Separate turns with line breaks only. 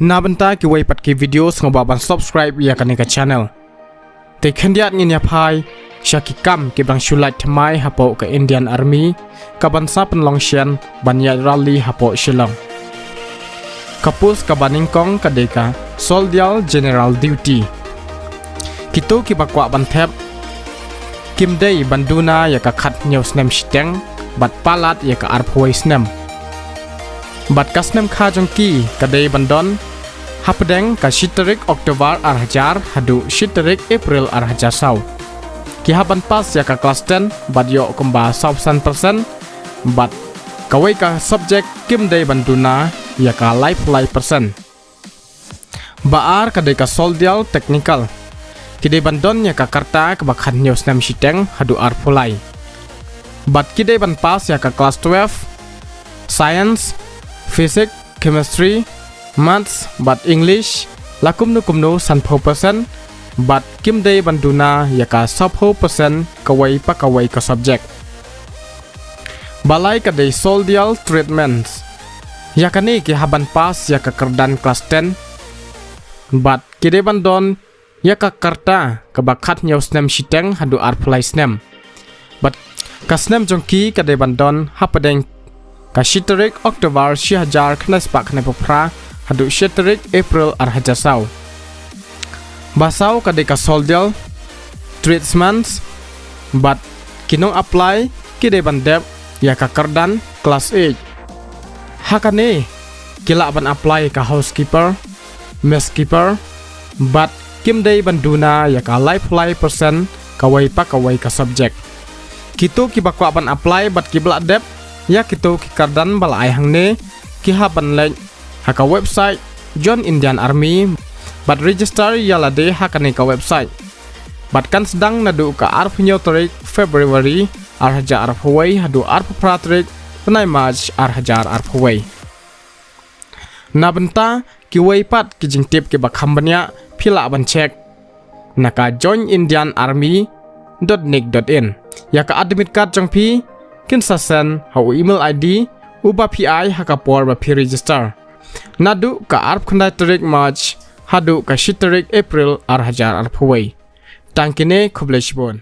Nabenta ki way pat ki videos ngobaban subscribe ya kanika channel. Te khendiat nginya phai Shaki kam ki bang Lait Thymmai hapo ka Indian Army ka bansa penlongshian banya rally hapo Shillong. Kapus ka baningkong ka deka Soldier General Duty. Kito ki bakwa banthep Kim day banduna ya ka khat nyaw snem shiteng bat palat ya ka arphoi snem. Bat kasnem kha jongki ka day bandon hapdeng ka shiterik Oktober arhajar hadu shiterik April arhajar saw. Kihaban pas ya ka Klas 10 bat yo kumba 100% bat kawai ka subject kim day banduna ya ka life percent. Baar ka day ka soldier technical. Kidai bandon ya ka karta ka bakhan news nam shiteng hadu arpulai. Bat kidai ban pas ya ka Klas 12 science, physics, chemistry, maths bat English lakum nukumnu 100%. But kim day banduna ya ka 10% kawai pa kawai ka subject. Balai ka day soldier treatments. Ya kani ki haban pas ya ka kerdan Klas 10. But kide bandon ya ka karta ka bakhat nyaw snem shiteng hadu arplay snem. But ka snem jongki ka day bandon hapadeng ka shiterik Oktober 2000 knas pak ne popra hadu shiterik April arhajasaw. Basaw kadeka soldier treatments but kinong apply kide bandep ya ka kerdan Klas 8. Hakane kila ban apply ka housekeeper, messkeeper but kim day banduna ya ka life percent kawai pa kawai ka subject. Kito ki bakwa ban apply but ki blak dep ya kito ki kerdan bala ai hangne ki haban lek haka website John Indian Army. But register yala de hakane ka website. But kan sedang nadu ka arf nyotorik February arhajar arf Huawei hadu arf pratrik penai March arhajar arf Huawei. Nabenta ki weipat ki jingtip ki bakham banya phila ban check naka join Indian Army.nic.in ya ka admit card jongpi kin sasen hau email ID uba PI hakapor ba pi register. Nadu ka arf khandai tarik March hadu ka shiterik April arhajar arphawai. Tangkine kubleshbon.